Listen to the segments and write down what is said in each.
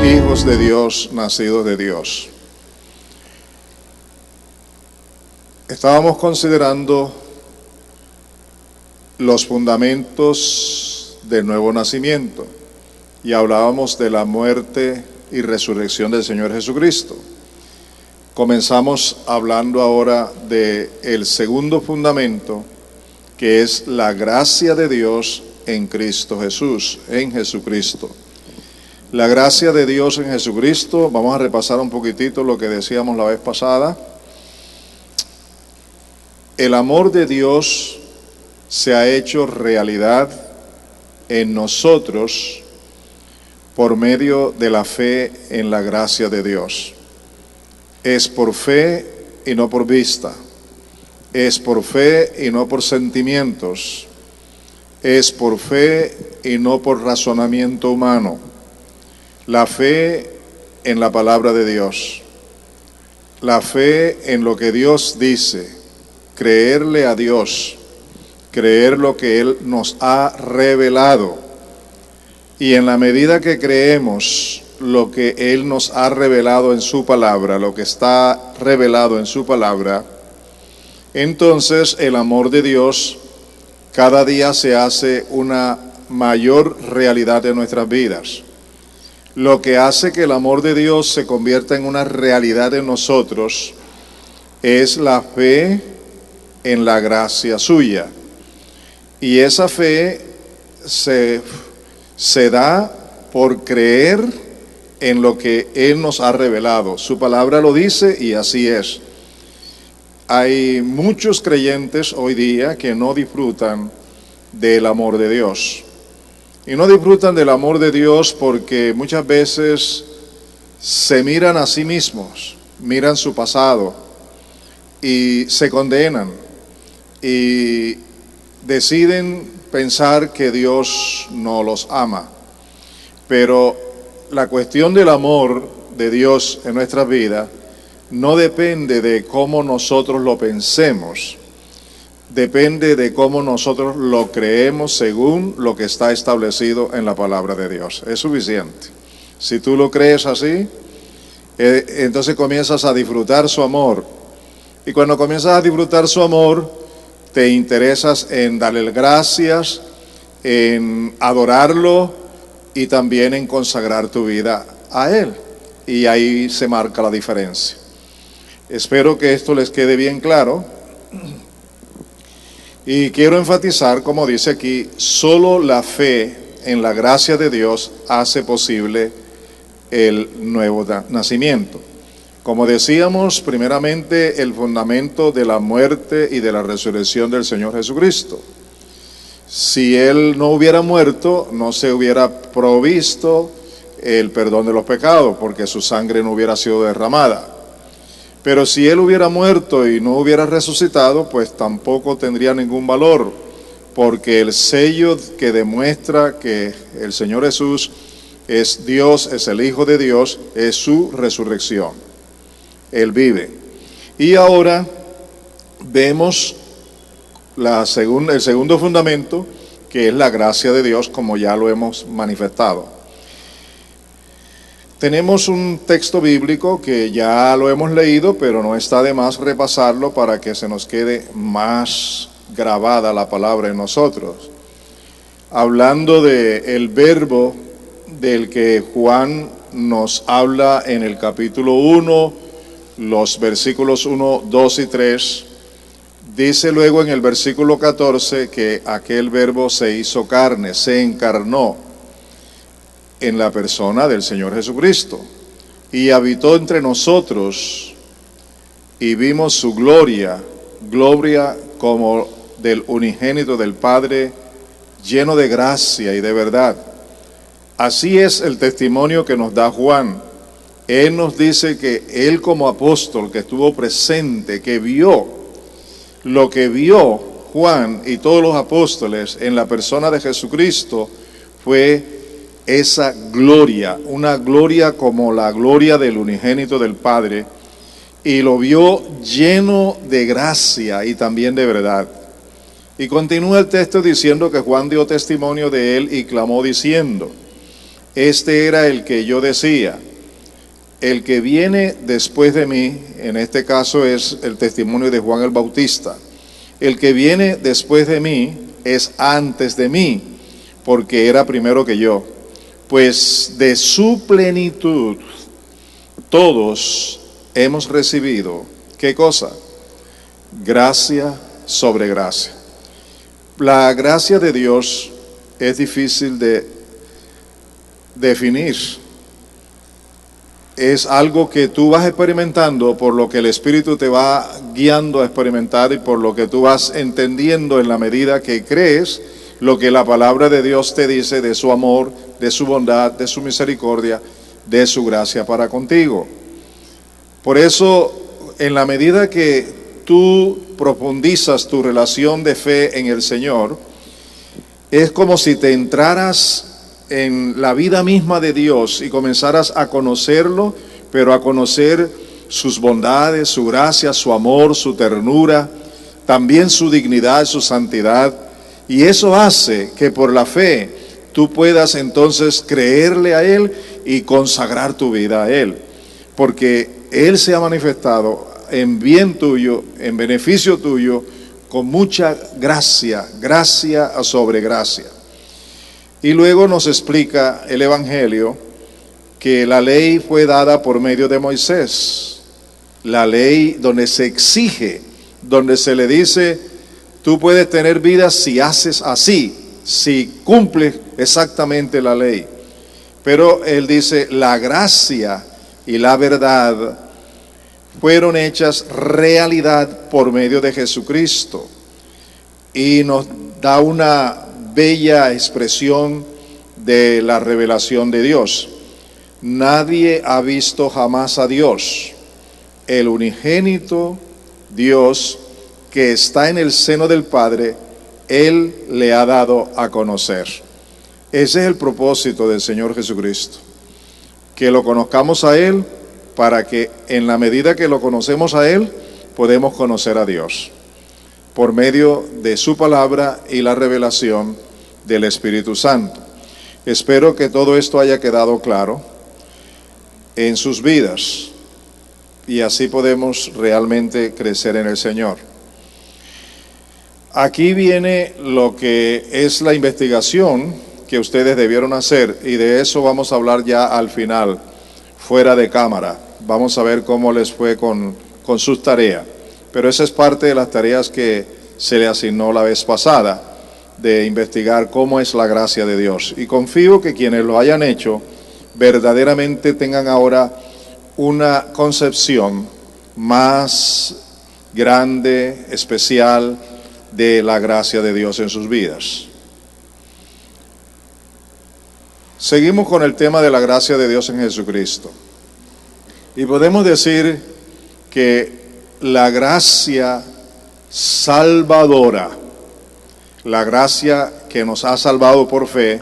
hijos de Dios, nacidos de Dios. Estábamos considerando los fundamentos del nuevo nacimiento y hablábamos de la muerte y resurrección del Señor Jesucristo. Comenzamos hablando ahora del segundo fundamento, que es la gracia de Dios en Cristo Jesús, en Jesucristo. La gracia de Dios en Jesucristo, vamos a repasar un poquitito lo que decíamos la vez pasada. El amor de Dios se ha hecho realidad en nosotros por medio de la fe en la gracia de Dios. Es por fe y no por vista. Es por fe y no por sentimientos. Es por fe y no por razonamiento humano. La fe en la palabra de Dios. La fe en lo que Dios dice. Creerle a Dios. Creer lo que Él nos ha revelado. Y en la medida que creemos lo que Él nos ha revelado en su palabra, lo que está revelado en su palabra, entonces el amor de Dios cada día se hace una mayor realidad en nuestras vidas. Lo que hace que el amor de Dios se convierta en una realidad en nosotros es la fe en la gracia suya. Y esa fe se da por creer en lo que Él nos ha revelado. Su palabra lo dice y así es. Hay muchos creyentes hoy día que no disfrutan del amor de Dios. Y no disfrutan del amor de Dios porque muchas veces se miran a sí mismos, miran su pasado y se condenan y deciden pensar que Dios no los ama. Pero la cuestión del amor de Dios en nuestras vidas no depende de cómo nosotros lo pensemos, depende de cómo nosotros lo creemos según lo que está establecido en la palabra de Dios. Es suficiente. Si tú lo crees así, entonces comienzas a disfrutar su amor. Y cuando comienzas a disfrutar su amor, te interesas en darle gracias, en adorarlo y también en consagrar tu vida a Él. Y ahí se marca la diferencia. Espero que esto les quede bien claro. Y quiero enfatizar, como dice aquí, solo la fe en la gracia de Dios hace posible el nuevo nacimiento. Como decíamos, primeramente el fundamento de la muerte y de la resurrección del Señor Jesucristo. Si Él no hubiera muerto, no se hubiera provisto el perdón de los pecados, porque su sangre no hubiera sido derramada. Pero si Él hubiera muerto y no hubiera resucitado, pues tampoco tendría ningún valor, porque el sello que demuestra que el Señor Jesús es Dios, es el Hijo de Dios, es su resurrección. Él vive. Y ahora vemos el segundo fundamento, que es la gracia de Dios, como ya lo hemos manifestado. Tenemos un texto bíblico que ya lo hemos leído, pero no está de más repasarlo para que se nos quede más grabada la palabra en nosotros. Hablando del verbo del que Juan nos habla en el capítulo 1, los versículos 1, 2 y 3, dice luego en el versículo 14 que aquel verbo se hizo carne, se encarnó en la persona del Señor Jesucristo y habitó entre nosotros y vimos su gloria como del unigénito del Padre, lleno de gracia y de verdad. Así es el testimonio que nos da Juan. Él nos dice que él como apóstol que estuvo presente, que vio lo que vio Juan y todos los apóstoles en la persona de Jesucristo, fue esa gloria, una gloria como la gloria del unigénito del Padre, y lo vio lleno de gracia y también de verdad. Y continúa el texto diciendo que Juan dio testimonio de él y clamó diciendo: Este era el que yo decía, el que viene después de mí, en este caso es el testimonio de Juan el Bautista, el que viene después de mí es antes de mí, porque era primero que yo, pues de su plenitud todos hemos recibido, ¿qué cosa? Gracia sobre gracia. La gracia de Dios es difícil de definir. Es algo que tú vas experimentando por lo que el Espíritu te va guiando a experimentar y por lo que tú vas entendiendo en la medida que crees lo que la palabra de Dios te dice de su amor, de su bondad, de su misericordia, de su gracia para contigo. Por eso, en la medida que tú profundizas tu relación de fe en el Señor, es como si te entraras en la vida misma de Dios y comenzaras a conocerlo, pero a conocer sus bondades, su gracia, su amor, su ternura, también su dignidad, su santidad. Y eso hace que por la fe tú puedas entonces creerle a Él y consagrar tu vida a Él, porque Él se ha manifestado en bien tuyo, en beneficio tuyo, con mucha gracia, gracia sobre gracia. Y luego nos explica el Evangelio que la ley fue dada por medio de Moisés. La ley donde se exige, donde se le dice, tú puedes tener vida si haces así, si cumples exactamente la ley. Pero él dice, la gracia y la verdad fueron hechas realidad por medio de Jesucristo. Y nos da una bella expresión de la revelación de Dios. Nadie ha visto jamás a Dios. El unigénito Dios que está en el seno del Padre, Él le ha dado a conocer. Ese es el propósito del Señor Jesucristo, que lo conozcamos a Él, para que en la medida que lo conocemos a Él, podemos conocer a Dios, por medio de su palabra y la revelación del Espíritu Santo. Espero que todo esto haya quedado claro en sus vidas, y así podemos realmente crecer en el Señor. Aquí viene lo que es la investigación que ustedes debieron hacer, y de eso vamos a hablar ya al final, fuera de cámara. Vamos a ver cómo les fue con sus tareas, pero esa es parte de las tareas que se le asignó la vez pasada, de investigar cómo es la gracia de Dios. Y confío que quienes lo hayan hecho verdaderamente tengan ahora una concepción más grande, especial, de la gracia de Dios en sus vidas. Seguimos con el tema de la gracia de Dios en Jesucristo. Y podemos decir que la gracia salvadora, la gracia que nos ha salvado por fe,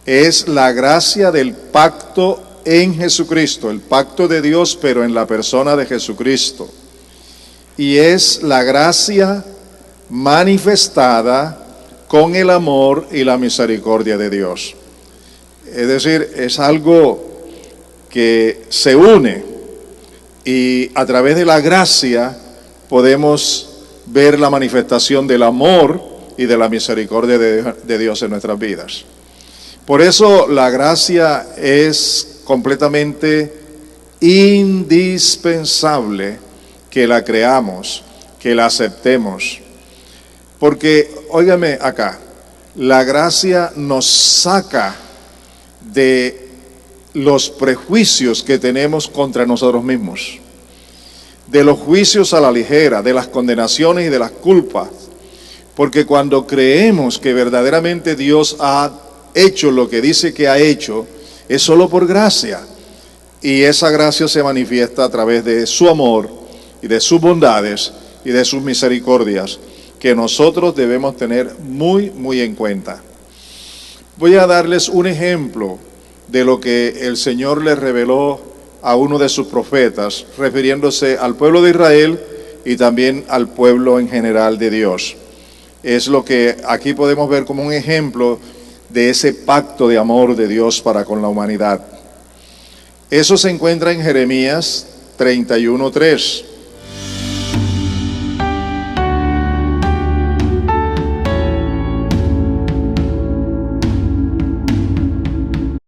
es la gracia del pacto en Jesucristo, el pacto de Dios, pero en la persona de Jesucristo. Y es la gracia manifestada con el amor y la misericordia de Dios. Es decir, es algo que se une, y a través de la gracia podemos ver la manifestación del amor y de la misericordia de Dios en nuestras vidas. Por eso la gracia es completamente indispensable que la creamos, que la aceptemos. Porque, óigame acá, la gracia nos saca de los prejuicios que tenemos contra nosotros mismos, de los juicios a la ligera, de las condenaciones y de las culpas. Porque cuando creemos que verdaderamente Dios ha hecho lo que dice que ha hecho, es solo por gracia. Y esa gracia se manifiesta a través de su amor y de sus bondades y de sus misericordias, que nosotros debemos tener muy, muy en cuenta. Voy a darles un ejemplo de lo que el Señor le reveló a uno de sus profetas, refiriéndose al pueblo de Israel y también al pueblo en general de Dios. Es lo que aquí podemos ver como un ejemplo de ese pacto de amor de Dios para con la humanidad. Eso se encuentra en Jeremías 31:3.